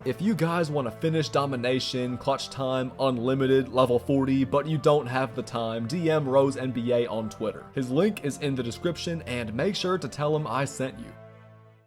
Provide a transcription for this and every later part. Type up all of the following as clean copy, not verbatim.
If you guys want to finish Domination, Clutch Time, Unlimited, level 40, but you don't have the time, DM Rose NBA on Twitter. His link is in the description, and make sure to tell him I sent you.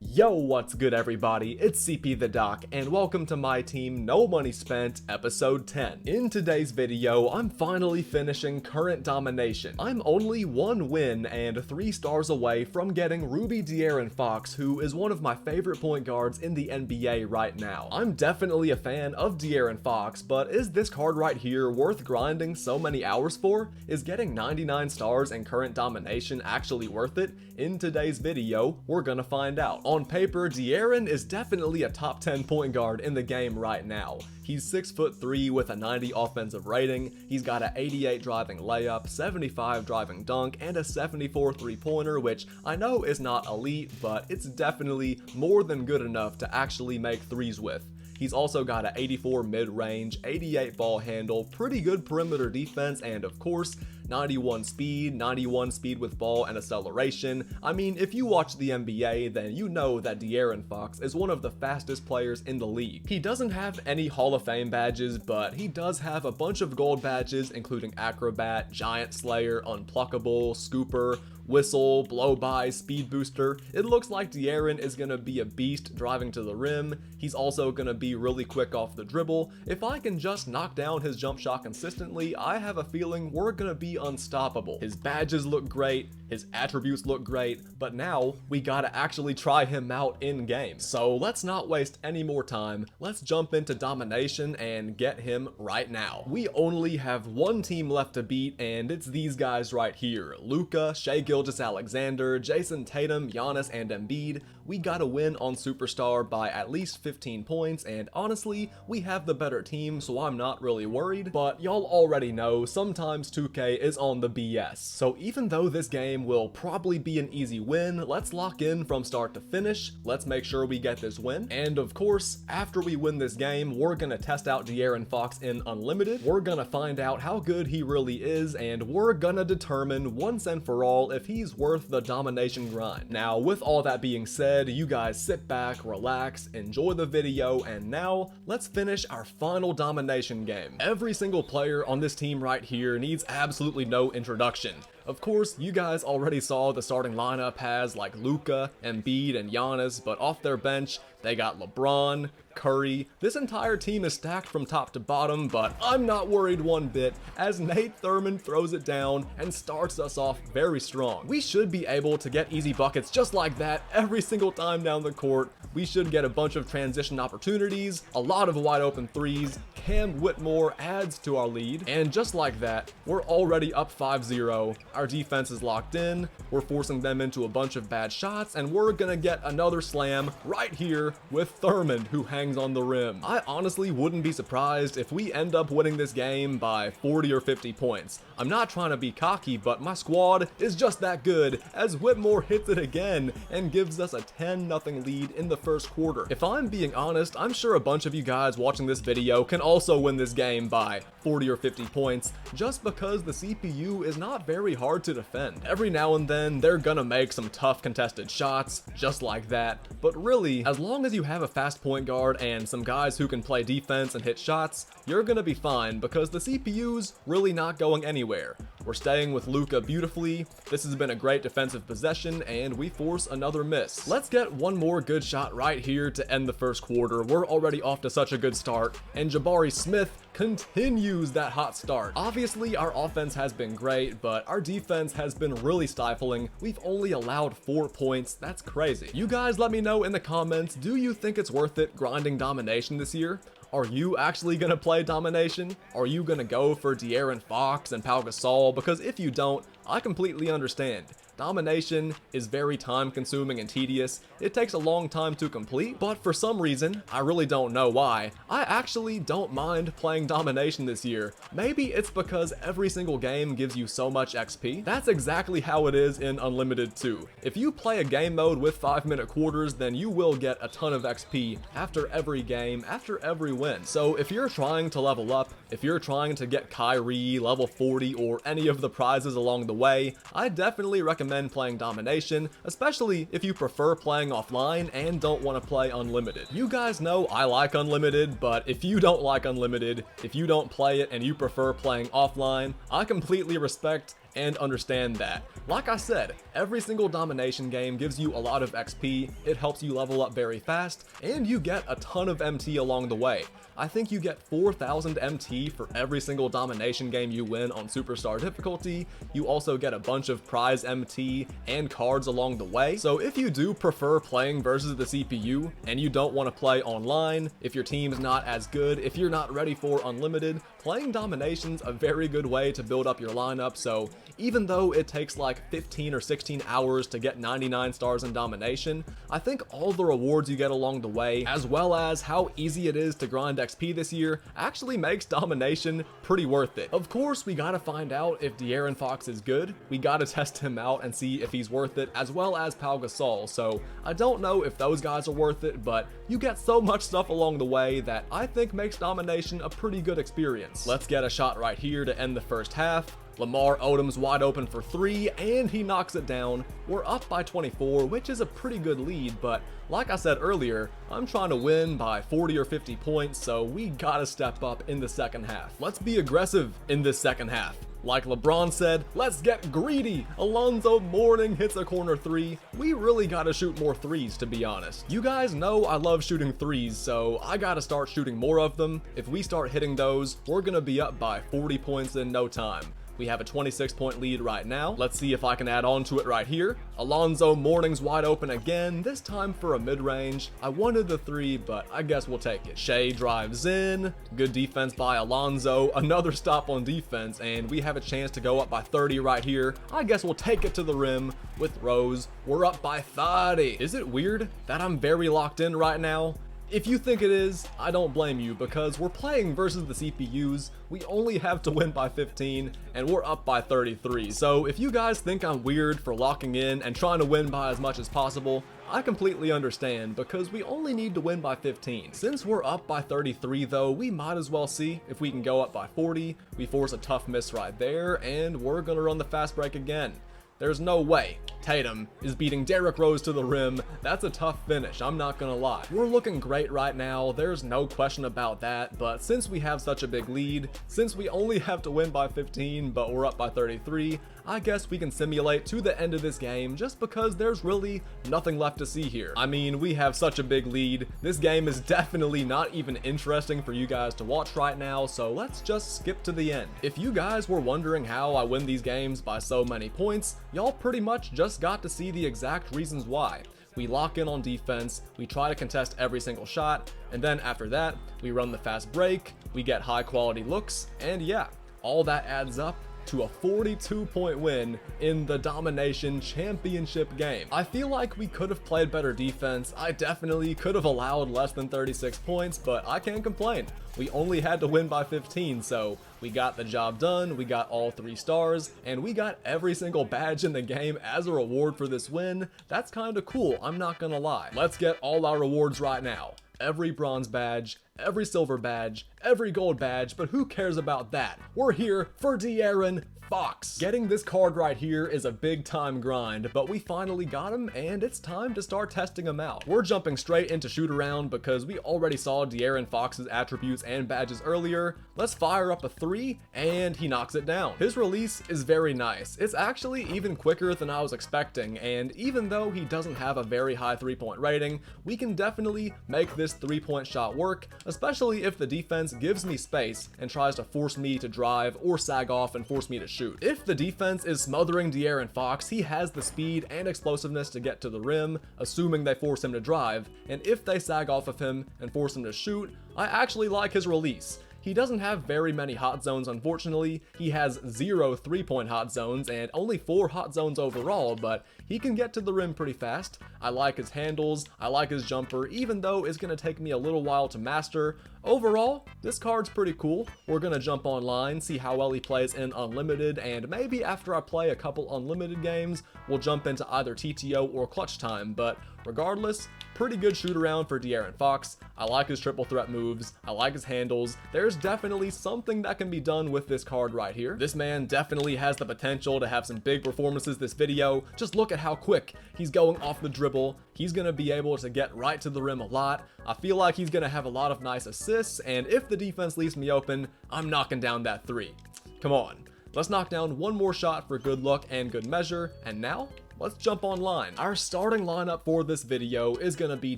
Yo, what's good everybody? It's CP the Doc, and welcome to MyTeam No Money Spent, episode 10. In today's video, I'm finally finishing Current Domination. I'm only 1 win and 3 stars away from getting Ruby De'Aaron Fox, who is one of my favorite point guards in the NBA right now. I'm definitely a fan of De'Aaron Fox, but is this card right here worth grinding so many hours for? Is getting 99 stars in Current Domination actually worth it? In today's video, we're gonna find out. On paper, De'Aaron is definitely a top 10 point guard in the game right now. He's 6'3" with a 90 offensive rating, he's got an 88 driving layup, 75 driving dunk, and a 74 three-pointer, which I know is not elite, but it's definitely more than good enough to actually make threes with. He's also got an 84 mid-range, 88 ball handle, pretty good perimeter defense, and of course, 91 speed with ball and acceleration. I mean, if you watch the NBA, then you know that De'Aaron Fox is one of the fastest players in the league. He doesn't have any Hall of Fame badges, but he does have a bunch of gold badges, including Acrobat, Giant Slayer, Unpluckable, Scooper, Whistle, Blow By, Speed Booster. It looks like De'Aaron is gonna be a beast driving to the rim. He's also gonna be really quick off the dribble. If I can just knock down his jump shot consistently, I have a feeling we're gonna be unstoppable. His badges look great, his attributes look great, but now we gotta actually try him out in game. So let's not waste any more time. Let's jump into Domination and get him right now. We only have 1 team left to beat, and it's these guys right here. Luka, Shai Gilgeous-Alexander, Jason Tatum, Giannis, and Embiid. We gotta win on Superstar by at least 15 points, and honestly, we have the better team, so I'm not really worried, but y'all already know sometimes 2K is on the BS. So even though this game will probably be an easy win, let's lock in from start to finish. Let's make sure we get this win, and of course, after we win this game, we're gonna test out De'Aaron Fox in Unlimited. We're gonna find out how good he really is, and we're gonna determine once and for all if he's worth the Domination grind. Now, with all that being said, you guys sit back, relax, enjoy the video, and now let's finish our final Domination game. Every single player on this team right here needs absolutely no introduction. Of course, you guys already saw the starting lineup has like Luka, Embiid, and Giannis, but off their bench, they got LeBron, Curry. This entire team is stacked from top to bottom, but I'm not worried one bit as Nate Thurman throws it down and starts us off very strong. We should be able to get easy buckets just like that every single time down the court. We should get a bunch of transition opportunities, a lot of wide open threes. Cam Whitmore adds to our lead, and just like that, we're already up 5-0. Our defense is locked in, we're forcing them into a bunch of bad shots, and we're gonna get another slam right here with Thurman, who hangs on the rim. I honestly wouldn't be surprised if we end up winning this game by 40 or 50 points. I'm not trying to be cocky, but my squad is just that good, as Whitmore hits it again and gives us a 10-0 lead in the first quarter. If I'm being honest, I'm sure a bunch of you guys watching this video can also win this game by 40 or 50 points, just because the CPU is not very hard to defend. Every now and then, they're gonna make some tough contested shots, just like that, but really, as long as you have a fast point guard and some guys who can play defense and hit shots, you're gonna be fine because the CPU's really not going anywhere. We're staying with Luka beautifully. This has been a great defensive possession, and we force another miss. Let's get one more good shot right here to end the first quarter. We're already off to such a good start, and Jabari Smith continues that hot start. Obviously, our offense has been great, but our defense has been really stifling. We've only allowed 4 points. That's crazy. You guys let me know in the comments, do you think it's worth it grinding Domination this year? Are you actually gonna play Domination? Are you gonna go for De'Aaron Fox and Pau Gasol? Because if you don't, I completely understand. Domination is very time consuming and tedious. It takes a long time to complete, but for some reason, I really don't know why, I actually don't mind playing Domination this year. Maybe it's because every single game gives you so much XP. That's exactly how it is in Unlimited too. If you play a game mode with 5-minute quarters, then you will get a ton of XP after every game, after every win. So if you're trying to level up, if you're trying to get Kyrie, level 40, or any of the prizes along the way, I definitely recommend playing Domination, especially if you prefer playing offline and don't want to play Unlimited. You guys know I like Unlimited, but if you don't like Unlimited, if you don't play it and you prefer playing offline, I completely respect and understand that. Like I said, every single domination game gives you a lot of XP, it helps you level up very fast, and you get a ton of MT along the way. I think you get 4,000 MT for every single domination game you win on Superstar difficulty. You also get a bunch of prize MT and cards along the way. So if you do prefer playing versus the CPU and you don't want to play online, if your team's not as good, if you're not ready for Unlimited, playing Domination's a very good way to build up your lineup. So even though it takes like 15 or 16 hours to get 99 stars in Domination, I think all the rewards you get along the way, as well as how easy it is to grind XP this year, actually makes Domination pretty worth it. Of course, we gotta find out if De'Aaron Fox is good. We gotta test him out and see if he's worth it, as well as Pau Gasol. So I don't know if those guys are worth it, but you get so much stuff along the way that I think makes Domination a pretty good experience. Let's get a shot right here to end the first half. Lamar Odom's wide open for 3, and he knocks it down. We're up by 24, which is a pretty good lead, but like I said earlier, I'm trying to win by 40 or 50 points, so we gotta step up in the second half. Let's be aggressive in this second half. Like LeBron said, let's get greedy. Alonzo Mourning hits a corner 3. We really gotta shoot more 3s, to be honest. You guys know I love shooting 3s, so I gotta start shooting more of them. If we start hitting those, we're gonna be up by 40 points in no time. We have a 26-point lead right now. Let's see if I can add on to it right here. Alonzo Mourning's wide open again, this time for a mid-range. I wanted the 3, but I guess we'll take it. Shea drives in. Good defense by Alonzo. Another stop on defense, and we have a chance to go up by 30 right here. I guess we'll take it to the rim with Rose. We're up by 30. Is it weird that I'm very locked in right now? If you think it is, I don't blame you, because we're playing versus the CPUs. We only have to win by 15, and we're up by 33. So if you guys think I'm weird for locking in and trying to win by as much as possible, I completely understand, because we only need to win by 15. Since we're up by 33 though, we might as well see if we can go up by 40. We force a tough miss right there, and we're gonna run the fast break again. There's no way Tatum is beating Derrick Rose to the rim. That's a tough finish, I'm not gonna lie. We're looking great right now, there's no question about that, but since we have such a big lead, since we only have to win by 15, but we're up by 33, I guess we can simulate to the end of this game just because there's really nothing left to see here. I mean, we have such a big lead. This game is definitely not even interesting for you guys to watch right now, so let's just skip to the end. If you guys were wondering how I win these games by so many points, y'all pretty much just got to see the exact reasons why. We lock in on defense, we try to contest every single shot, and then after that, we run the fast break, we get high quality looks, and yeah, all that adds up to a 42-point win in the Domination Championship game. I feel like we could have played better defense. I definitely could have allowed less than 36 points, but I can't complain. We only had to win by 15, so we got the job done, we got all 3 stars, and we got every single badge in the game as a reward for this win. That's kinda cool, I'm not gonna lie. Let's get all our rewards right now. Every bronze badge, every silver badge, every gold badge, but who cares about that? We're here for De'Aaron Fox. Getting this card right here is a big time grind, but we finally got him, and it's time to start testing him out. We're jumping straight into Shootaround because we already saw De'Aaron Fox's attributes and badges earlier. Let's fire up a 3, and he knocks it down. His release is very nice. It's actually even quicker than I was expecting, and even though he doesn't have a very high 3-point rating, we can definitely make this 3-point shot work, especially if the defense gives me space and tries to force me to drive or sag off and force me to shoot. If the defense is smothering De'Aaron Fox, he has the speed and explosiveness to get to the rim, assuming they force him to drive, and if they sag off of him and force him to shoot, I actually like his release. He doesn't have very many hot zones, unfortunately. He has 0 3-point hot zones and only 4 hot zones overall, but he can get to the rim pretty fast. I like his handles, I like his jumper, even though it's going to take me a little while to master. overall, this card's pretty cool. We're gonna jump online, see how well he plays in Unlimited, and maybe after I play a couple Unlimited games, we'll jump into either TTO or Clutch Time, but regardless, pretty good shoot around for De'Aaron Fox. I like his triple threat moves, I like his handles. There's definitely something that can be done with this card right here. This man definitely has the potential to have some big performances this video. Just look at how quick he's going off the dribble. He's gonna be able to get right to the rim a lot. I feel like he's gonna have a lot of nice assists, and if the defense leaves me open, I'm knocking down that three. Come on, let's knock down one more shot for good luck and good measure, and now, let's jump online. Our starting lineup for this video is gonna be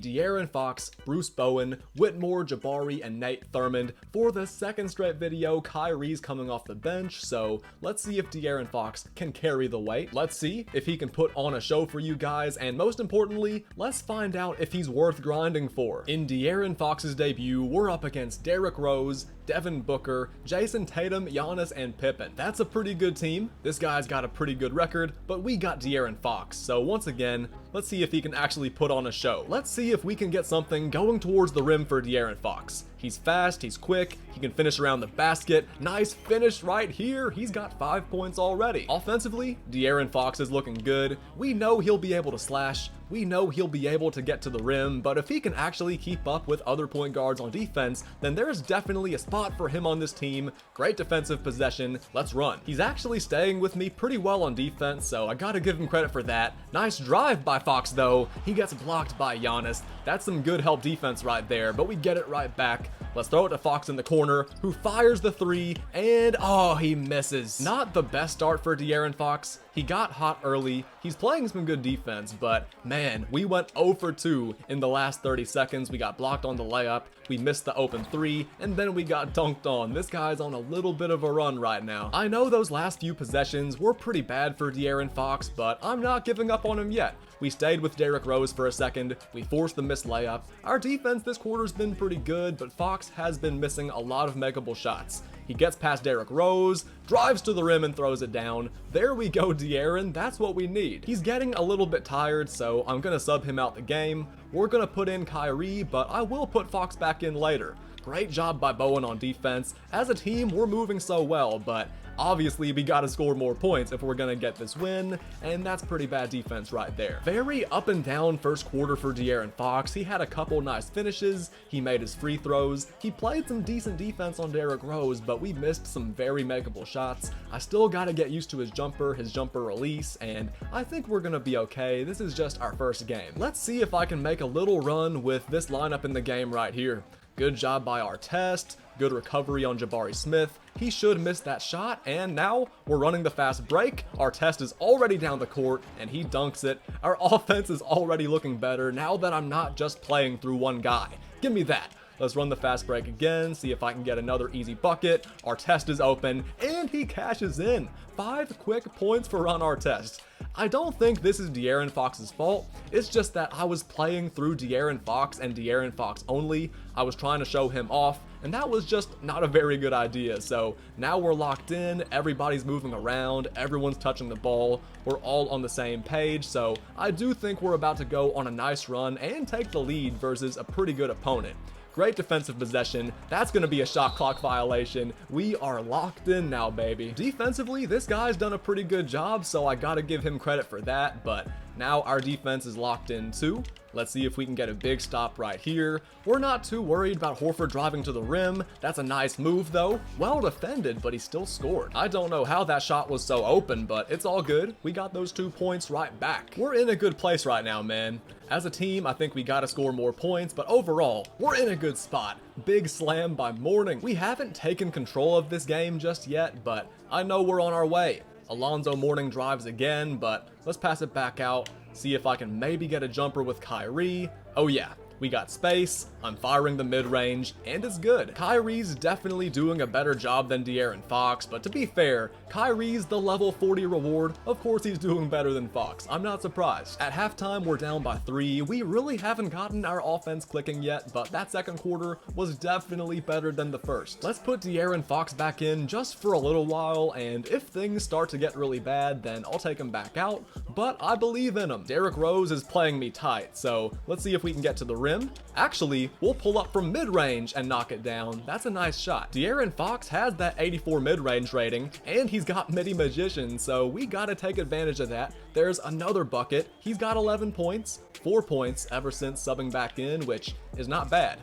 De'Aaron Fox, Bruce Bowen, Whitmore, Jabari, and Nate Thurmond. For the second straight video, Kyrie's coming off the bench, so let's see if De'Aaron Fox can carry the weight. Let's see if he can put on a show for you guys, and most importantly, let's find out if he's worth grinding for. In De'Aaron Fox's debut, we're up against Derrick Rose, Devin Booker, Jason Tatum, Giannis, and Pippen. That's a pretty good team. This guy's got a pretty good record, but we got De'Aaron Fox. So once again, let's see if he can actually put on a show. Let's see if we can get something going towards the rim for De'Aaron Fox. He's fast, he's quick, he can finish around the basket. Nice finish right here. He's got 5 points already. Offensively, De'Aaron Fox is looking good. We know he'll be able to slash. We know he'll be able to get to the rim, but if he can actually keep up with other point guards on defense, then there's definitely a spot for him on this team. Great defensive possession. Let's run. He's actually staying with me pretty well on defense, so I gotta give him credit for that. Nice drive by Fox though. He gets blocked by Giannis. That's some good help defense right there, but we get it right back. Let's throw it to Fox in the corner, who fires the three, and oh, he misses. Not the best start for De'Aaron Fox. He got hot early. He's playing some good defense, but man, we went 0 for 2 in the last 30 seconds. We got blocked on the layup, we missed the open three, and then we got dunked on. This guy's on a little bit of a run right now. I know those last few possessions were pretty bad for De'Aaron Fox, but I'm not giving up on him yet. We stayed with Derrick Rose for a second. We forced the missed layup. Our defense this quarter's been pretty good, but Fox has been missing a lot of makeable shots. He gets past Derrick Rose, drives to the rim and throws it down. There we go, De'Aaron. That's what we need. He's getting a little bit tired, so I'm gonna sub him out the game. We're gonna put in Kyrie, but I will put Fox back in later. Great job by Bowen on defense. As a team, we're moving so well, but obviously we gotta score more points if we're gonna get this win, and that's pretty bad defense right there. Very up and down first quarter for De'Aaron Fox. He had a couple nice finishes, he made his free throws, he played some decent defense on Derrick Rose, but we missed some very makeable shots. I still gotta get used to his jumper release, and I think we're gonna be okay. This is just our first game. Let's see if I can make a little run with this lineup in the game right here. Good job by our test, good recovery on Jabari Smith. He should miss that shot, and now we're running the fast break. Our test is already down the court, and he dunks it. Our offense is already looking better now that I'm not just playing through one guy. Give me that. Let's run the fast break again, see if I can get another easy bucket. Our test is open, and he cashes in. 5 quick points for on our test. I don't think this is De'Aaron Fox's fault. It's just that I was playing through De'Aaron Fox and De'Aaron Fox only. I was trying to show him off, and that was just not a very good idea. So now we're locked in, everybody's moving around, everyone's touching the ball, we're all on the same page. So I do think we're about to go on a nice run and take the lead versus a pretty good opponent. Great defensive possession. That's going to be a shot clock violation. We are locked in now, baby. Defensively, this guy's done a pretty good job, so I got to give him credit for that, but now our defense is locked in too. Let's see if we can get a big stop right here. We're not too worried about Horford driving to the rim. That's a nice move though. Well defended, but he still scored. I don't know how that shot was so open, but it's all good. We got those 2 points right back. We're in a good place right now, man. As a team, I think we gotta score more points, but overall, we're in a good spot. Big slam by Mourning. We haven't taken control of this game just yet, but I know we're on our way. Alonzo Mourning drives again, but let's pass it back out. See if I can maybe get a jumper with Kyrie. Oh yeah, we got space, I'm firing the mid-range, and it's good. Kyrie's definitely doing a better job than De'Aaron Fox, but to be fair, Kyrie's the level 40 reward. Of course he's doing better than Fox. I'm not surprised. At halftime, we're down by 3. We really haven't gotten our offense clicking yet, but that second quarter was definitely better than the first. Let's put De'Aaron Fox back in just for a little while, and if things start to get really bad, then I'll take him back out, but I believe in him. Derrick Rose is playing me tight, so let's see if we can get to the rim. rim? Actually, we'll pull up from mid-range and knock it down. That's a nice shot. De'Aaron Fox has that 84 mid-range rating, and he's got Midi Magician, so we gotta take advantage of that. There's another bucket. He's got 11 points, 4 points ever since subbing back in, which is not bad.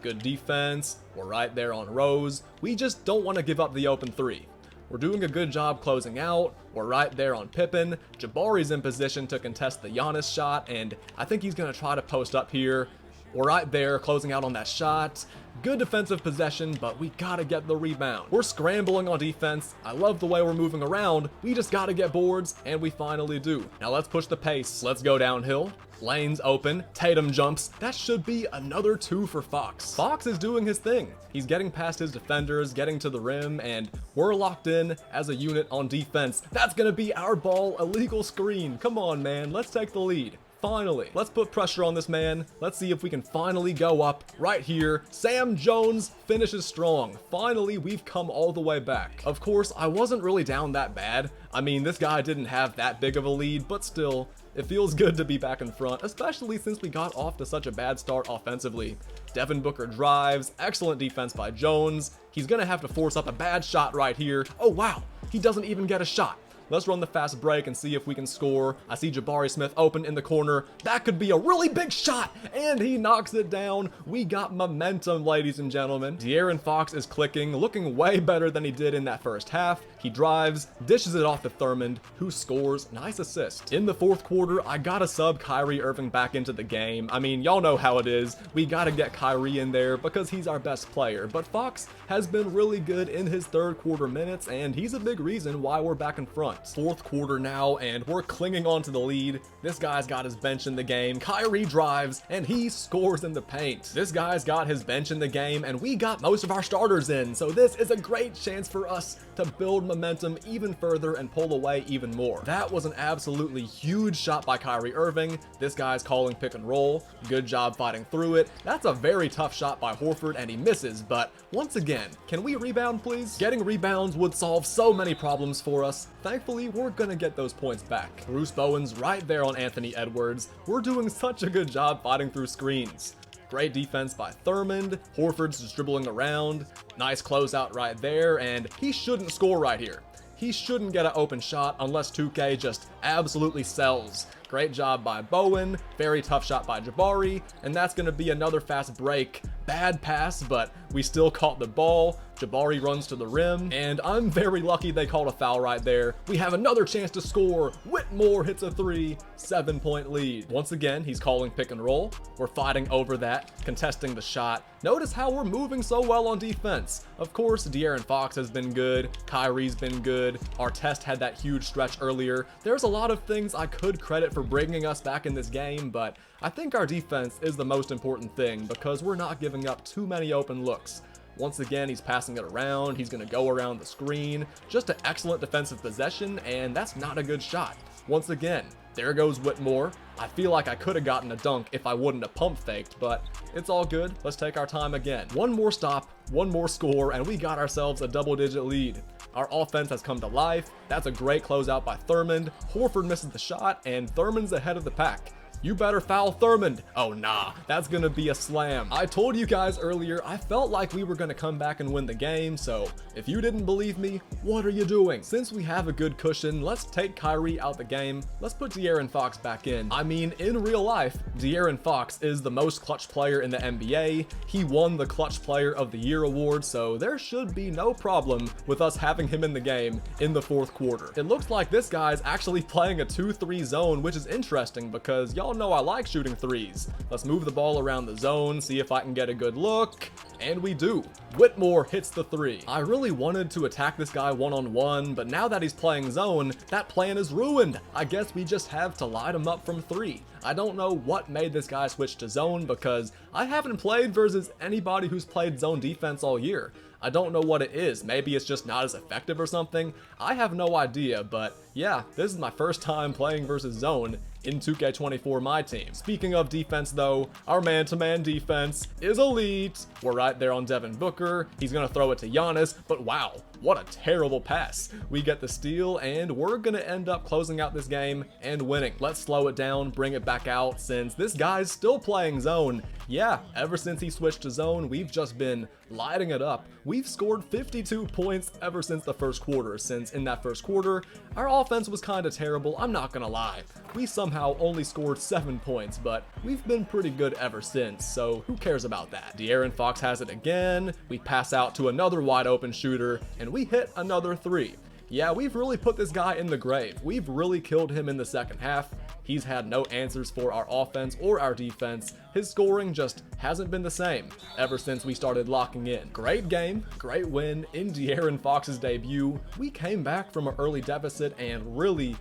Good defense. We're right there on Rose. We just don't want to give up the open three. We're doing a good job closing out. We're right there on Pippen. Jabari's in position to contest the Giannis shot, and I think he's going to try to post up here. We're right there closing out on that shot. Good defensive possession, but we gotta get the rebound. We're scrambling on defense. I love the way we're moving around. We just gotta get boards, and we finally do. Now let's push the pace. Let's go downhill. Lane's open. Tatum jumps. That should be another 2 for Fox. Fox is doing his thing. He's getting past his defenders, getting to the rim, and we're locked in as a unit on defense. That's gonna be our ball. Illegal screen. Come on, man. Let's take the lead. Finally, let's put pressure on this man. Let's see if we can finally go up right here. Sam Jones finishes strong. Finally, we've come all the way back. Of course, I wasn't really down that bad. I mean, this guy didn't have that big of a lead, but still, it feels good to be back in front, especially since we got off to such a bad start offensively. Devin Booker drives, excellent defense by Jones. He's gonna have to force up a bad shot right here. Oh wow, he doesn't even get a shot. Let's run the fast break and see if we can score. I see Jabari Smith open in the corner. That could be a really big shot, and he knocks it down. We got momentum, ladies and gentlemen. De'Aaron Fox is clicking, looking way better than he did in that first half. He drives, dishes it off to Thurmond, who scores. Nice assist. In the fourth quarter, I gotta sub Kyrie Irving back into the game. I mean, y'all know how it is. We gotta get Kyrie in there because he's our best player, but Fox has been really good in his third quarter minutes, and he's a big reason why we're back in front. Fourth quarter now, and we're clinging on to the lead. This guy's got his bench in the game. Kyrie drives, and he scores in the paint. This guy's got his bench in the game, and we got most of our starters in, so this is a great chance for us to build momentum even further and pull away even more. That was an absolutely huge shot by Kyrie Irving. This guy's calling pick and roll. Good job fighting through it. That's a very tough shot by Horford, and he misses, but once again, can we rebound, please? Getting rebounds would solve so many problems for us. Thankfully, we're gonna get those points back. Bruce Bowen's right there on Anthony Edwards. We're doing such a good job fighting through screens. Great defense by Thurmond. Horford's just dribbling around. Nice closeout right there, and he shouldn't score right here. He shouldn't get an open shot unless 2K just absolutely sells. Great job by Bowen. Very tough shot by Jabari, and that's gonna be another fast break. Bad pass, but we still caught the ball. Jabari runs to the rim, and I'm very lucky they called a foul right there. We have another chance to score. Whitmore hits a 3, 7-point lead. Once again, he's calling pick and roll. We're fighting over that, contesting the shot. Notice how we're moving so well on defense. Of course, De'Aaron Fox has been good. Kyrie's been good. Artest had that huge stretch earlier. There's a lot of things I could credit for bringing us back in this game, but I think our defense is the most important thing because we're not giving up too many open looks. Once again, he's passing it around. He's going to go around the screen. Just an excellent defensive possession, and that's not a good shot. Once again, there goes Whitmore. I feel like I could have gotten a dunk if I wouldn't have pump faked, but it's all good. Let's take our time again. One more stop, one more score, and we got ourselves a double-digit lead. Our offense has come to life. That's a great closeout by Thurmond. Horford misses the shot, and Thurmond's ahead of the pack. You better foul Thurmond. Oh nah, that's gonna be a slam. I told you guys earlier, I felt like we were gonna come back and win the game, so if you didn't believe me, what are you doing? Since we have a good cushion, let's take Kyrie out the game. Let's put De'Aaron Fox back in. I mean, in real life, De'Aaron Fox is the most clutch player in the NBA. He won the Clutch Player of the Year award, so there should be no problem with us having him in the game in the fourth quarter. It looks like this guy's actually playing a 2-3 zone, which is interesting because y'all know I like shooting threes. Let's move the ball around the zone, see if I can get a good look, and we do. Whitmore hits the 3. I really wanted to attack this guy one-on-one, but now that he's playing zone, that plan is ruined. I guess we just have to light him up from 3. I don't know what made this guy switch to zone because I haven't played versus anybody who's played zone defense all year. I don't know what it is. Maybe it's just not as effective or something. I have no idea, but Yeah, this is my first time playing versus zone in 2K24 MyTEAM. Speaking of defense though, our man-to-man defense is elite. We're right there on Devin Booker. He's gonna throw it to Giannis, but wow, what a terrible pass. We get the steal and we're gonna end up closing out this game and winning. Let's slow it down, bring it back out since this guy's still playing zone. Yeah, ever since he switched to zone, we've just been lighting it up. We've scored 52 points ever since the first quarter, since in that first quarter, our offense was kinda terrible, I'm not gonna lie. We somehow only scored 7 points, but we've been pretty good ever since, so who cares about that? De'Aaron Fox has it again, we pass out to another wide open shooter, and we hit another 3. Yeah, we've really put this guy in the grave. We've really killed him in the second half. He's had no answers for our offense or our defense. His scoring just hasn't been the same ever since we started locking in. Great game, great win in De'Aaron Fox's debut. We came back from an early deficit and really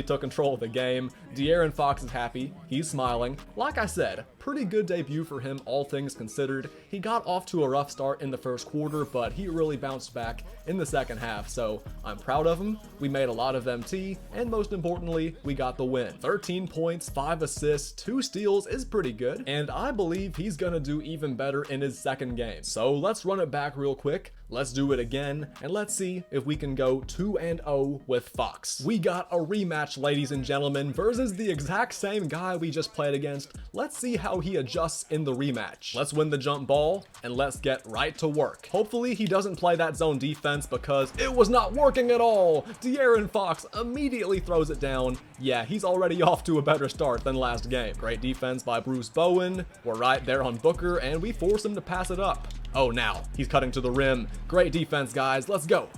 took control of the game. De'Aaron Fox is happy, he's smiling. Like I said, pretty good debut for him, all things considered. He got off to a rough start in the first quarter, but he really bounced back in the second half, so I'm proud of him. We made a lot of MT, and most importantly, we got the win. 13 points, 5 assists, 2 steals is pretty good, and I believe he's gonna do even better in his second game. So let's run it back real quick. Let's do it again, and let's see if we can go 2-0 with Fox. We got a rematch, ladies and gentlemen, versus the exact same guy we just played against. Let's see how he adjusts in the rematch. Let's win the jump ball, and let's get right to work. Hopefully he doesn't play that zone defense because it was not working at all. De'Aaron Fox immediately throws it down. Yeah, he's already off to a better start than last game. Great defense by Bruce Bowen. We're right there on Booker, and we force him to pass it up. Oh, now he's cutting to the rim. Great defense, guys. Let's go.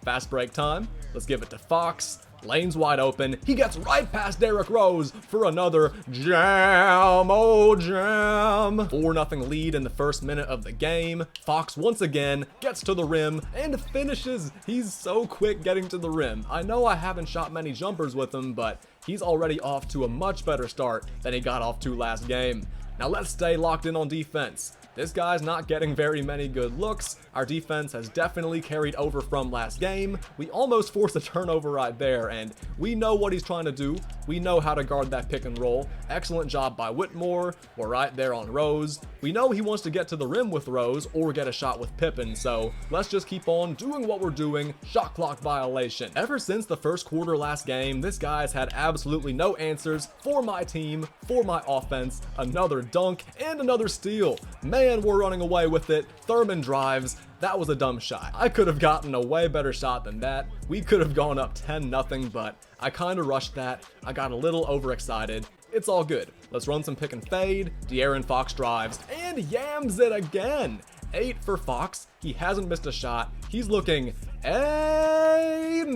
Fast break time. Let's give it to Fox. Lane's wide open. He gets right past Derrick Rose for another jam. Oh, jam. 4-0 lead in the first minute of the game. Fox once again gets to the rim and finishes. He's so quick getting to the rim. I know I haven't shot many jumpers with him, but he's already off to a much better start than he got off to last game. Now let's stay locked in on defense. This guy's not getting very many good looks. Our defense has definitely carried over from last game. We almost forced a turnover right there, and we know what he's trying to do. We know how to guard that pick and roll. Excellent job by Whitmore. We're right there on Rose. We know he wants to get to the rim with Rose or get a shot with Pippen, so let's just keep on doing what we're doing. Shot clock violation. Ever since the first quarter last game, this guy's had absolutely no answers for my team, for my offense. Another dunk and another steal. Man, we're running away with it. Thurman drives. That was a dumb shot. I could have gotten a way better shot than that. We could have gone up 10-0, but I kind of rushed that. I got a little overexcited. It's all good. Let's run some pick and fade. De'Aaron Fox drives and yams it again. 8 for Fox. He hasn't missed a shot. He's looking amazing.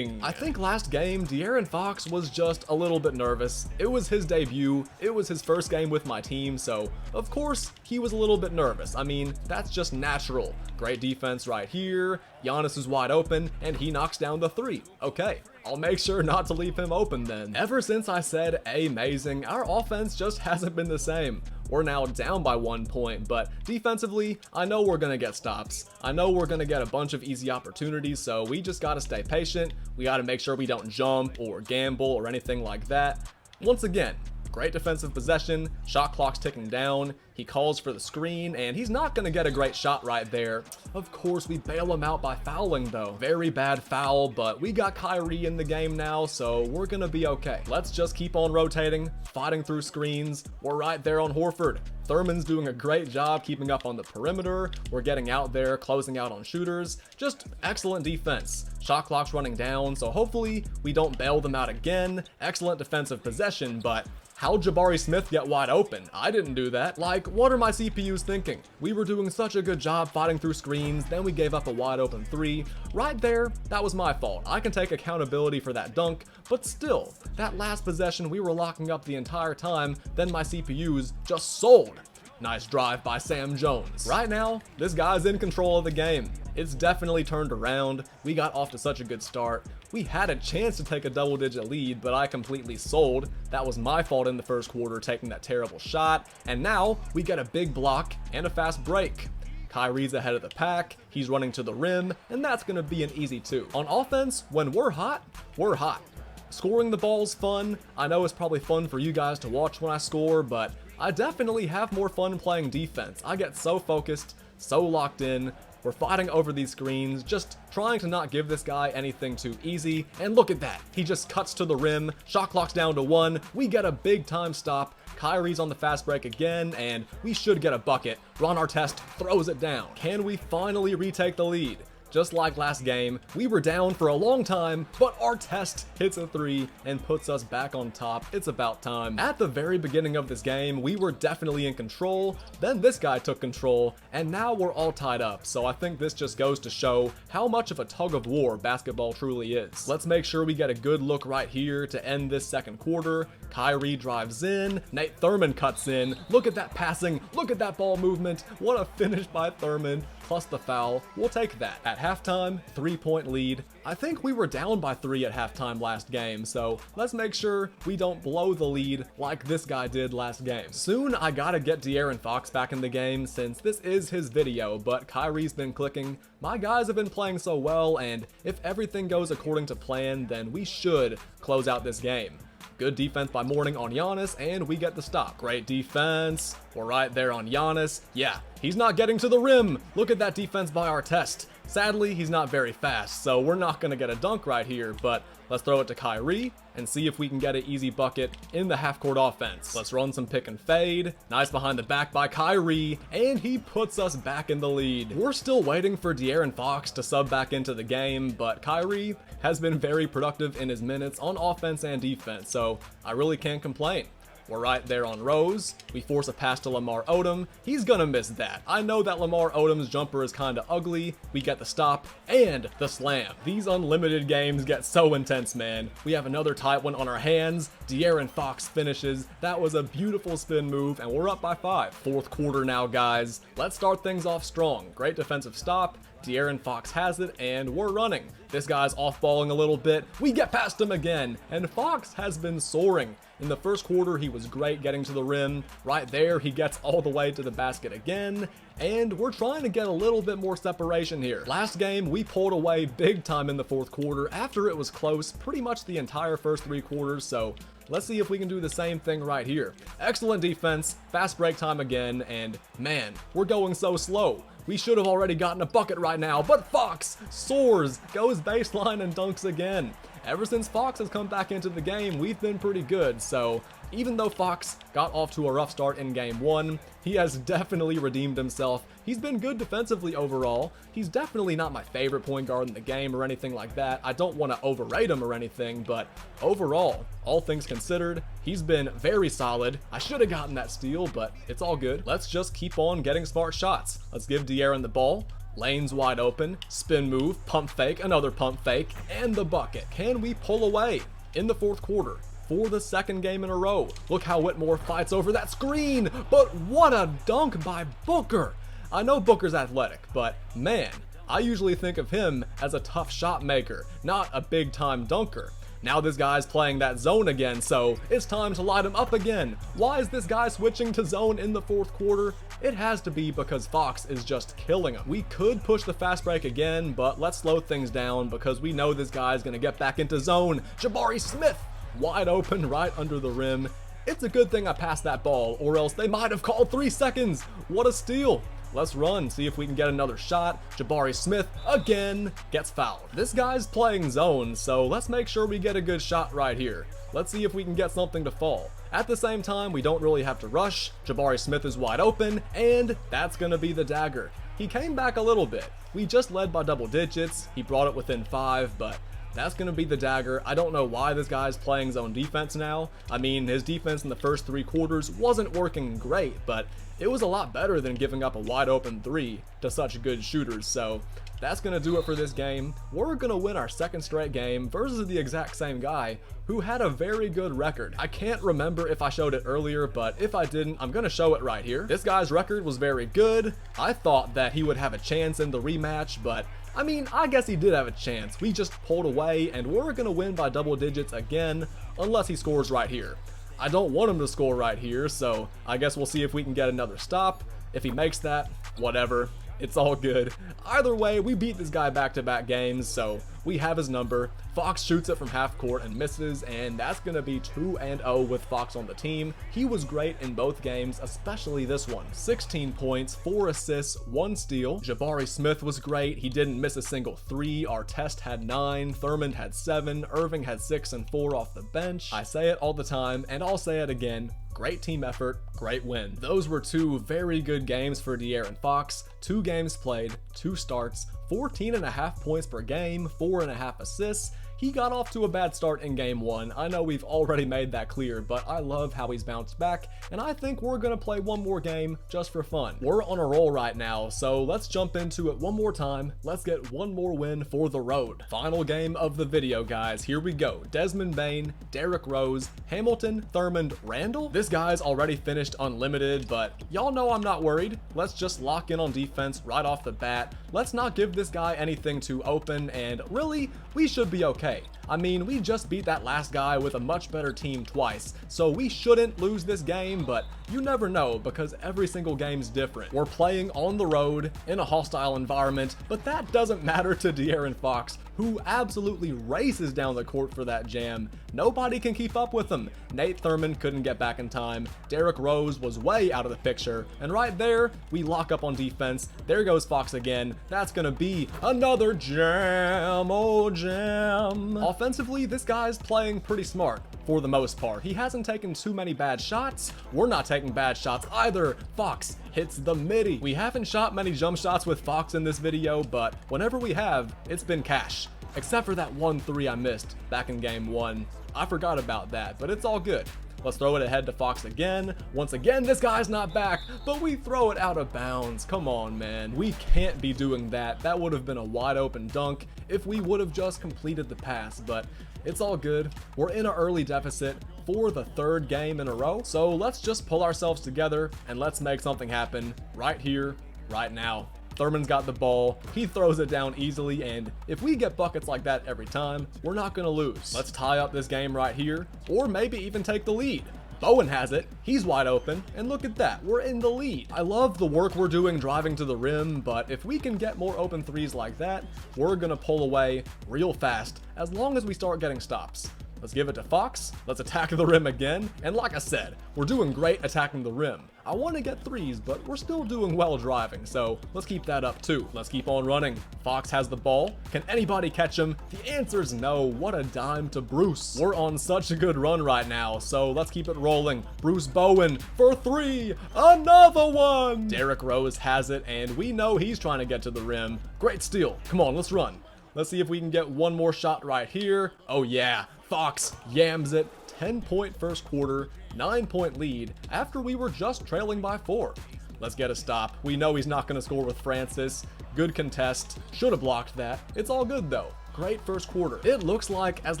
I think last game, De'Aaron Fox was just a little bit nervous. It was his debut. It was his first game with my team, so of course he was a little bit nervous. I mean, that's just natural. Great defense right here. Giannis is wide open, and he knocks down the 3. Okay, I'll make sure not to leave him open then. Ever since I said amazing, our offense just hasn't been the same. We're now down by 1 point, but defensively, I know we're gonna get stops. I know we're gonna get a bunch of easy opportunities, so we just gotta stay patient. We gotta make sure we don't jump or gamble or anything like that. Once again, great defensive possession, shot clock's ticking down, he calls for the screen, and he's not gonna get a great shot right there. Of course, we bail him out by fouling though. Very bad foul, but we got Kyrie in the game now, so we're gonna be okay. Let's just keep on rotating, fighting through screens. We're right there on Horford. Thurman's doing a great job keeping up on the perimeter. We're getting out there, closing out on shooters. Just excellent defense. Shot clock's running down, so hopefully we don't bail them out again. Excellent defensive possession, but how'd Jabari Smith get wide open? I didn't do that. Like, what are my CPUs thinking? We were doing such a good job fighting through screens, then we gave up a wide open 3. Right there, that was my fault. I can take accountability for that dunk, but still, that last possession we were locking up the entire time, then my CPUs just sold. Nice drive by Sam Jones. Right now, this guy's in control of the game. It's definitely turned around. We got off to such a good start. We had a chance to take a double-digit lead, but I completely sold. That was my fault in the first quarter, taking that terrible shot. And now, we get a big block and a fast break. Kyrie's ahead of the pack, he's running to the rim, and that's gonna be an easy 2. On offense, when we're hot, we're hot. Scoring the ball's fun. I know it's probably fun for you guys to watch when I score, but I definitely have more fun playing defense. I get so focused, so locked in. We're fighting over these screens, just trying to not give this guy anything too easy. And look at that. He just cuts to the rim. Shot clock's down to 1. We get a big time stop. Kyrie's on the fast break again, and we should get a bucket. Ron Artest throws it down. Can we finally retake the lead? Just like last game, we were down for a long time, but Artest hits a 3 and puts us back on top. It's about time. At the very beginning of this game, we were definitely in control, then this guy took control, and now we're all tied up. So I think this just goes to show how much of a tug of war basketball truly is. Let's make sure we get a good look right here to end this second quarter. Kyrie drives in, Nate Thurman cuts in. Look at that passing, look at that ball movement. What a finish by Thurman, plus the foul. We'll take that. At halftime, 3-point lead. I think we were down by 3 at halftime last game, so let's make sure we don't blow the lead like this guy did last game. Soon I gotta get De'Aaron Fox back in the game since this is his video, but Kyrie's been clicking. My guys have been playing so well, and if everything goes according to plan, then we should close out this game. Good defense by Mourning on Giannis, and we get the stop. Great defense. We're right there on Giannis. Yeah, he's not getting to the rim. Look at that defense by Artest. Sadly, he's not very fast, so we're not going to get a dunk right here, but let's throw it to Kyrie and see if we can get an easy bucket in the half-court offense. Let's run some pick and fade. Nice behind the back by Kyrie, and he puts us back in the lead. We're still waiting for De'Aaron Fox to sub back into the game, but Kyrie has been very productive in his minutes on offense and defense, so I really can't complain. We're right there on Rose. We force a pass to Lamar Odom. He's gonna miss that. I know that Lamar Odom's jumper is kinda ugly. We get the stop and the slam. These unlimited games get so intense, man. We have another tight one on our hands. De'Aaron Fox finishes. That was a beautiful spin move, and we're up by 5. Fourth quarter now, guys. Let's start things off strong. Great defensive stop. De'Aaron Fox has it, and we're running. This guy's off-balling a little bit. We get past him again, and Fox has been soaring. In the first quarter, he was great getting to the rim. Right there, he gets all the way to the basket again, and we're trying to get a little bit more separation here. Last game, we pulled away big time in the fourth quarter after it was close pretty much the entire first 3 quarters, so let's see if we can do the same thing right here. Excellent defense, fast break time again, and man, we're going so slow. We should have already gotten a bucket right now, but Fox soars, goes baseline and dunks again. Ever since Fox has come back into the game, we've been pretty good, so even though Fox got off to a rough start in game 1, he has definitely redeemed himself. He's been good defensively overall. He's definitely not my favorite point guard in the game or anything like that. I don't want to overrate him or anything, but overall, all things considered, he's been very solid. I should have gotten that steal, but it's all good. Let's just keep on getting smart shots. Let's give De'Aaron the ball. Lane's wide open, spin move, pump fake, another pump fake, and the bucket. Can we pull away in the fourth quarter for the second game in a row? Look how Whitmore fights over that screen, but what a dunk by Booker. I know Booker's athletic, but man, I usually think of him as a tough shot maker, not a big time dunker. Now this guy's playing that zone again, so it's time to light him up again. Why is this guy switching to zone in the fourth quarter? It has to be because Fox is just killing him. We could push the fast break again, but let's slow things down because we know this guy's gonna get back into zone. Jabari Smith, wide open right under the rim. It's a good thing I passed that ball, or else they might have called 3 seconds. What a steal. Let's run, see if we can get another shot. Jabari Smith, again, gets fouled. This guy's playing zone, so let's make sure we get a good shot right here. Let's see if we can get something to fall. At the same time, we don't really have to rush. Jabari Smith is wide open, and that's gonna be the dagger. He came back a little bit. We just led by double digits. He brought it within 5, but that's going to be the dagger. I don't know why this guy's playing zone defense now. I mean, his defense in the first 3 quarters wasn't working great, but it was a lot better than giving up a wide open 3 to such good shooters. So that's going to do it for this game. We're going to win our second straight game versus the exact same guy who had a very good record. I can't remember if I showed it earlier, but if I didn't, I'm going to show it right here. This guy's record was very good. I thought that he would have a chance in the rematch, but I mean, I guess he did have a chance. We just pulled away, and we're going to win by double digits again, unless he scores right here. I don't want him to score right here, so I guess we'll see if we can get another stop. If he makes that, whatever. It's all good. Either way, we beat this guy back-to-back games, so we have his number. Fox shoots it from half court and misses, and that's going to be 2-0 with Fox on the team. He was great in both games, especially this one. 16 points, 4 assists, 1 steal. Jabari Smith was great. He didn't miss a single three. Artest had 9, Thurmond had 7, Irving had 6 and 4 off the bench. I say it all the time, and I'll say it again. Great team effort, great win. Those were 2 very good games for De'Aaron Fox. 2 games played, 2 starts, 14.5 points per game, 4.5 assists. He got off to a bad start in game 1. I know we've already made that clear, but I love how he's bounced back, and I think we're gonna play one more game just for fun. We're on a roll right now, so let's jump into it one more time. Let's get one more win for the road. Final game of the video, guys. Here we go. Desmond Bane, Derrick Rose, Hamilton, Thurmond, Randall. This guy's already finished unlimited, but y'all know I'm not worried. Let's just lock in on defense right off the bat. Let's not give this guy anything too open, and really, we should be okay. I mean, we just beat that last guy with a much better team twice, so we shouldn't lose this game, but you never know because every single game's different. We're playing on the road in a hostile environment, but that doesn't matter to De'Aaron Fox, who absolutely races down the court for that jam. Nobody can keep up with him. Nate Thurmond couldn't get back in time. Derrick Rose was way out of the picture, and right there, we lock up on defense. There goes Fox again. That's gonna be another jam, oh jam. Offensively, this guy's playing pretty smart for the most part. He hasn't taken too many bad shots. We're not taking bad shots either. Fox hits the midi. We haven't shot many jump shots with Fox in this video, but whenever we have, it's been cash. Except for that 1-3 I missed back in game 1. I forgot about that, but it's all good. Let's throw it ahead to Fox again. Once again, this guy's not back, but we throw it out of bounds. Come on, man. We can't be doing that. That would have been a wide open dunk if we would have just completed the pass, but it's all good. We're in an early deficit for the 3rd game in a row, so let's just pull ourselves together and let's make something happen right here, right now. Thurman's got the ball, he throws it down easily, and if we get buckets like that every time, we're not gonna lose. Let's tie up this game right here, or maybe even take the lead. Bowen has it, he's wide open, and look at that, we're in the lead. I love the work we're doing driving to the rim, but if we can get more open threes like that, we're gonna pull away real fast, as long as we start getting stops. Let's give it to Fox, let's attack the rim again, and like I said, we're doing great attacking the rim. I want to get threes, but we're still doing well driving, so let's keep that up too. Let's keep on running. Fox has the ball. Can anybody catch him? The answer's no. What a dime to Bruce. We're on such a good run right now, so let's keep it rolling. Bruce Bowen for 3. Another one! Derrick Rose has it, and we know he's trying to get to the rim. Great steal. Come on, let's run. Let's see if we can get one more shot right here. Oh yeah, Fox yams it. 10-point first quarter, 9-point lead after we were just trailing by 4. Let's get a stop. We know he's not going to score with Francis. Good contest. Should have blocked that. It's all good though. Great first quarter. It looks like as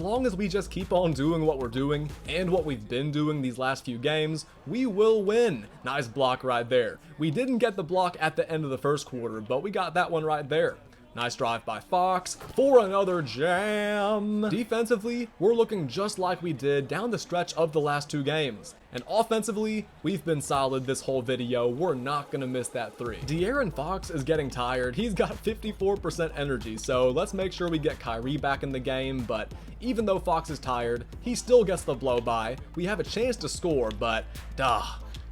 long as we just keep on doing what we're doing and what we've been doing these last few games, we will win. Nice block right there. We didn't get the block at the end of the first quarter, but we got that one right there. Nice drive by Fox for another jam. Defensively, we're looking just like we did down the stretch of the last 2 games. And offensively, we've been solid this whole video. We're not gonna miss that 3. De'Aaron Fox is getting tired. He's got 54% energy, so let's make sure we get Kyrie back in the game. But even though Fox is tired, he still gets the blow by. We have a chance to score, but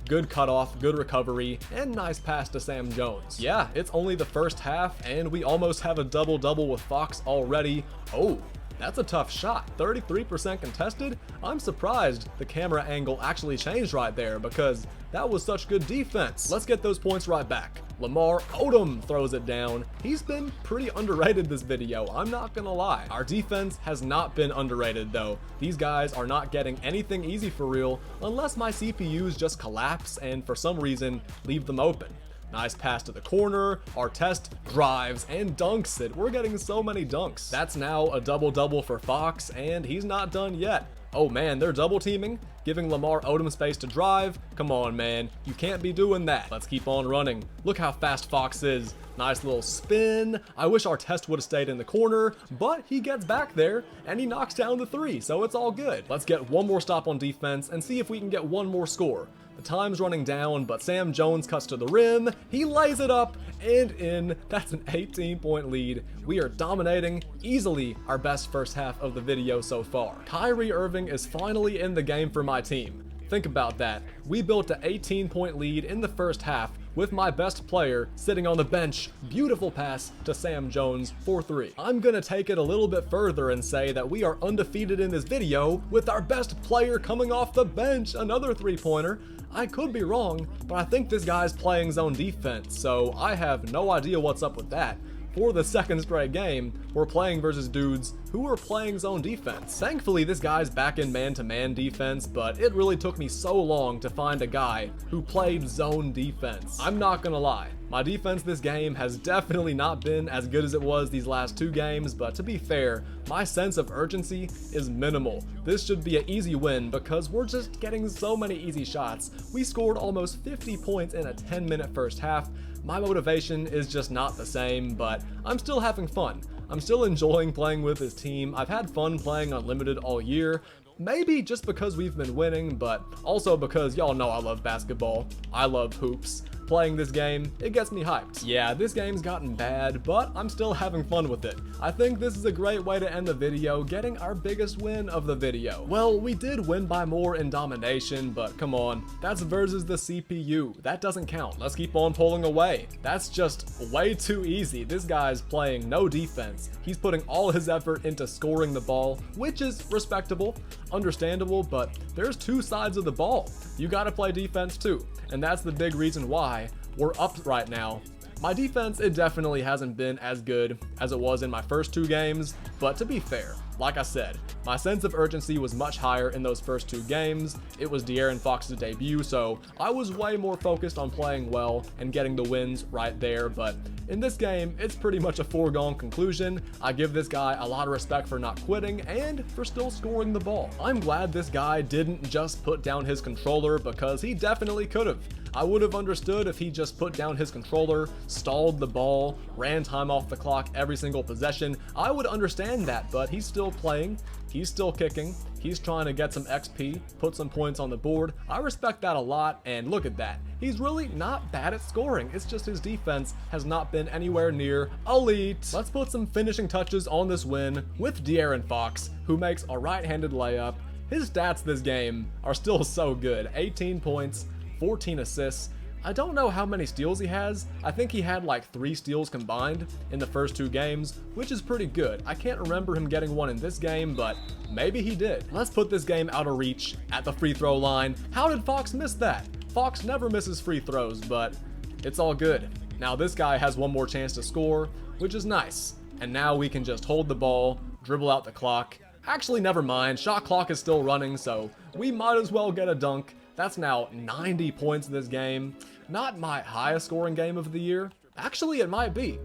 good cutoff, good recovery, and nice pass to Sam Jones. Yeah, it's only the first half, and we almost have a double-double with Fox already. Oh, that's a tough shot. 33% contested? I'm surprised the camera angle actually changed right there because that was such good defense. Let's get those points right back. Lamar Odom throws it down. He's been pretty underrated this video, I'm not gonna lie. Our defense has not been underrated though. These guys are not getting anything easy for real unless my CPUs just collapse and for some reason leave them open. Nice pass to the corner, Artest drives and dunks it. We're getting so many dunks. That's now a double-double for Fox, and he's not done yet. Oh man, they're double teaming. giving Lamar Odom space to drive. Come on, man. You can't be doing that. Let's keep on running. Look how fast Fox is. Nice little spin. I wish our test would have stayed in the corner, but he gets back there and he knocks down the three, so it's all good. Let's get one more stop on defense and see if we can get one more score. The time's running down, but Sam Jones cuts to the rim. He lays it up and in. That's an 18-point lead. We are dominating, easily our best first half of the video so far. Kyrie Irving is finally in the game for my team. Think about that. We built an 18-point lead in the first half with my best player sitting on the bench. Beautiful pass to Sam Jones for 3. I'm gonna take it a little bit further and say that we are undefeated in this video with our best player coming off the bench. Another 3-pointer. I could be wrong, but I think this guy's playing zone defense, so I have no idea what's up with that. For the second straight game, we're playing versus dudes who are playing zone defense. Thankfully, this guy's back in man-to-man defense, but it really took me so long to find a guy who played zone defense. I'm not gonna lie, my defense this game has definitely not been as good as it was these last 2 games, but to be fair, my sense of urgency is minimal. This should be an easy win because we're just getting so many easy shots. We scored almost 50 points in a 10-minute first half. My motivation is just not the same, but I'm still having fun. I'm still enjoying playing with this team. I've had fun playing Unlimited all year. Maybe just because we've been winning, but also because y'all know I love basketball. I love hoops. Playing this game, it gets me hyped. Yeah, this game's gotten bad, but I'm still having fun with it. I think this is a great way to end the video, getting our biggest win of the video. Well, we did win by more in domination, but come on, that's versus the CPU. That doesn't count. Let's keep on pulling away. That's just way too easy. This guy's playing no defense. He's putting all his effort into scoring the ball, which is respectable, understandable, but there's 2 sides of the ball. You gotta play defense too, and that's the big reason why we're up right now. My defense, it definitely hasn't been as good as it was in my first 2 games, but to be fair, like I said, my sense of urgency was much higher in those first 2 games. It was De'Aaron Fox's debut, so I was way more focused on playing well and getting the wins right there, but in this game, it's pretty much a foregone conclusion. I give this guy a lot of respect for not quitting and for still scoring the ball. I'm glad this guy didn't just put down his controller because he definitely could have. I would have understood if he just put down his controller, stalled the ball, ran time off the clock every single possession. I would understand that, but he's still playing, he's still kicking, he's trying to get some XP, put some points on the board. I respect that a lot, and look at that. He's really not bad at scoring. It's just his defense has not been anywhere near elite. Let's put some finishing touches on this win with De'Aaron Fox, who makes a right-handed layup. His stats this game are still so good. 18 points, 14 assists. I don't know how many steals he has. I think he had like 3 steals combined in the first 2 games, which is pretty good. I can't remember him getting one in this game, but maybe he did. Let's put this game out of reach at the free throw line. How did Fox miss that? Fox never misses free throws, but it's all good. Now this guy has one more chance to score, which is nice. And now we can just hold the ball, dribble out the clock. Actually, never mind. Shot clock is still running, so we might as well get a dunk. That's now 90 points in this game. Not my highest scoring game of the year. Actually, it might be.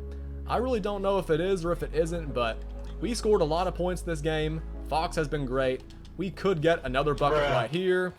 I really don't know if it is or if it isn't, but we scored a lot of points this game. Fox has been great. We could get another bucket right here.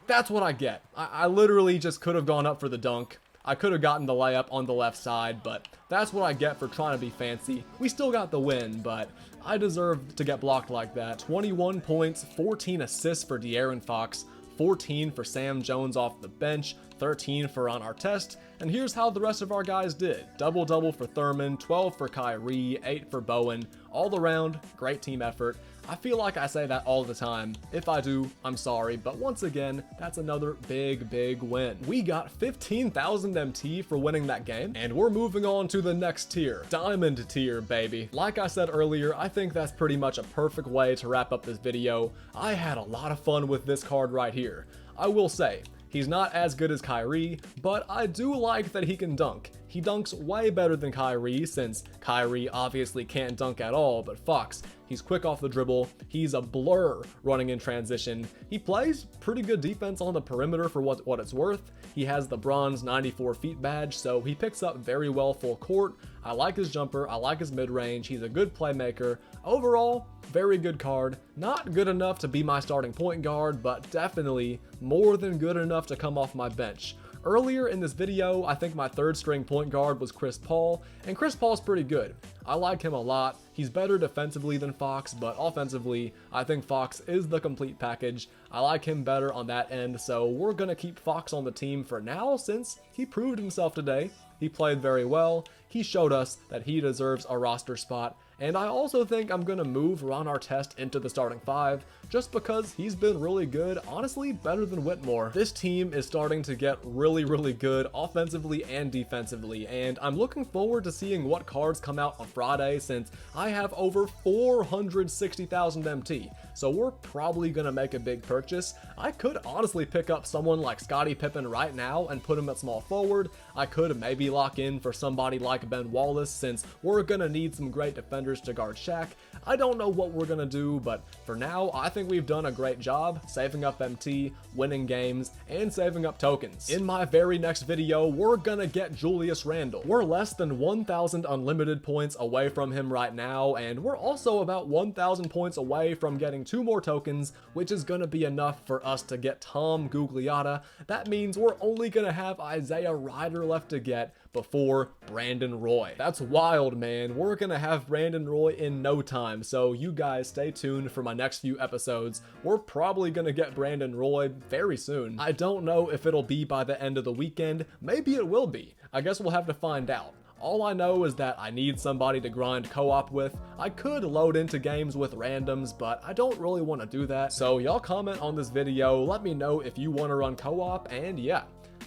That's what I get. I literally just could have gone up for the dunk. I could have gotten the layup on the left side, but that's what I get for trying to be fancy. We still got the win, but I deserve to get blocked like that. 21 points, 14 assists for De'Aaron Fox. 14 for Sam Jones off the bench, 13 for Ron Artest, and here's how the rest of our guys did. Double-double for Thurman, 12 for Kyrie, 8 for Bowen. All around, great team effort. I feel like I say that all the time. If I do, I'm sorry, but once again, that's another big win. We got 15,000 MT for winning that game, and we're moving on to the next tier. Diamond tier, baby. Like I said earlier, I think that's pretty much a perfect way to wrap up this video. I had a lot of fun with this card right here. I will say, he's not as good as Kyrie, but I do like that he can dunk. He dunks way better than Kyrie, since Kyrie obviously can't dunk at all, but Fox, he's quick off the dribble, he's a blur running in transition, he plays pretty good defense on the perimeter for what it's worth, he has the bronze 94 feet badge, so he picks up very well full court. I like his jumper, I like his mid-range, he's a good playmaker. Overall, very good card. Not good enough to be my starting point guard, but definitely more than good enough to come off my bench. Earlier in this video, I think my third string point guard was Chris Paul, and Chris Paul's pretty good. I like him a lot. He's better defensively than Fox, but offensively, I think Fox is the complete package. I like him better on that end, so we're gonna keep Fox on the team for now since he proved himself today. He played very well. He showed us that he deserves a roster spot. And I also think I'm going to move Ron Artest into the starting 5 just because he's been really good, honestly better than Whitmore. This team is starting to get really good offensively and defensively, and I'm looking forward to seeing what cards come out on Friday since I have over 460,000 MT, so we're probably going to make a big purchase. I could honestly pick up someone like Scottie Pippen right now and put him at small forward. I could maybe lock in for somebody like Ben Wallace since we're going to need some great defenders to guard Shaq. I don't know what we're gonna do, but for now, I think we've done a great job saving up MT, winning games, and saving up tokens. In my very next video, we're gonna get Julius Randle. We're less than 1,000 unlimited points away from him right now, and we're also about 1,000 points away from getting 2 more tokens, which is gonna be enough for us to get Tom Gugliotta. That means we're only gonna have Isaiah Ryder left to get before Brandon Roy. That's wild, man. We're gonna have Brandon Roy in no time, so you guys stay tuned for my next few episodes. We're probably gonna get Brandon Roy very soon. I don't know if it'll be by the end of the weekend. Maybe it will be. I guess we'll have to find out. All I know is that I need somebody to grind co-op with. I could load into games with randoms, but I don't really want to do that. So y'all comment on this video, let me know if you want to run co-op, and yeah.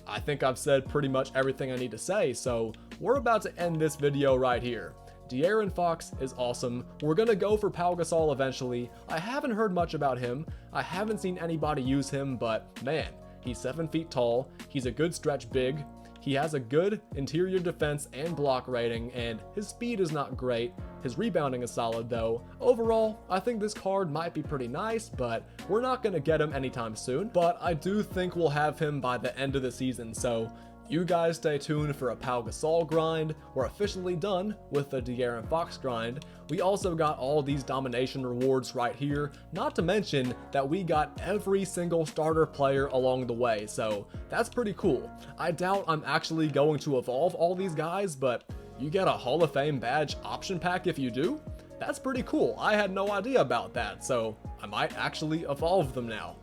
I think I've said pretty much everything I need to say, so we're about to end this video right here. De'Aaron Fox is awesome. We're gonna go for Pau Gasol eventually. I haven't heard much about him. I haven't seen anybody use him, but man, he's 7 feet tall. He's a good stretch big. He has a good interior defense and block rating, and his speed is not great. His rebounding is solid though. Overall, I think this card might be pretty nice, but we're not gonna get him anytime soon. But I do think we'll have him by the end of the season, so you guys stay tuned for a Pau Gasol grind. We're officially done with the De'Aaron Fox grind. We also got all these domination rewards right here, not to mention that we got every single starter player along the way, so that's pretty cool. I doubt I'm actually going to evolve all these guys, but you get a Hall of Fame badge option pack if you do? That's pretty cool. I had no idea about that, so I might actually evolve them now.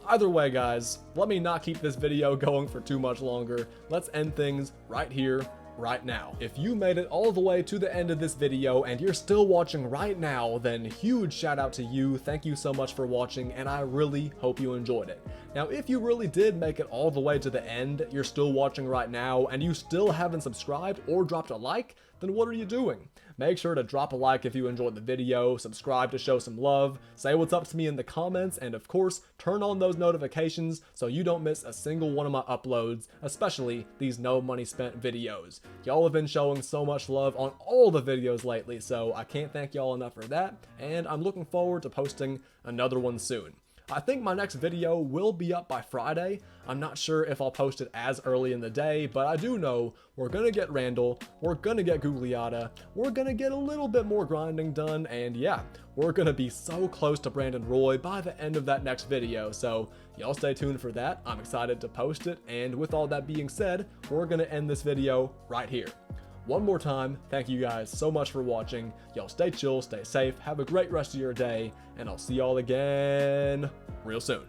Either way, guys, let me not keep this video going for too much longer. Let's end things right here, right now. If you made it all the way to the end of this video and you're still watching right now, then huge shout out to you. Thank you so much for watching, and I really hope you enjoyed it. Now, if you really did make it all the way to the end, you're still watching right now, and you still haven't subscribed or dropped a like, then what are you doing? Make sure to drop a like if you enjoyed the video, subscribe to show some love, say what's up to me in the comments, and of course, turn on those notifications so you don't miss a single one of my uploads, especially these no money spent videos. Y'all have been showing so much love on all the videos lately, so I can't thank y'all enough for that, and I'm looking forward to posting another one soon. I think my next video will be up by Friday. I'm not sure if I'll post it as early in the day, but I do know we're gonna get Randall, we're gonna get Gugliotta, we're gonna get a little bit more grinding done, and yeah, we're gonna be so close to Brandon Roy by the end of that next video, so y'all stay tuned for that. I'm excited to post it, and with all that being said, we're gonna end this video right here. One more time, thank you guys so much for watching. Y'all stay chill, stay safe, have a great rest of your day, and I'll see y'all again real soon.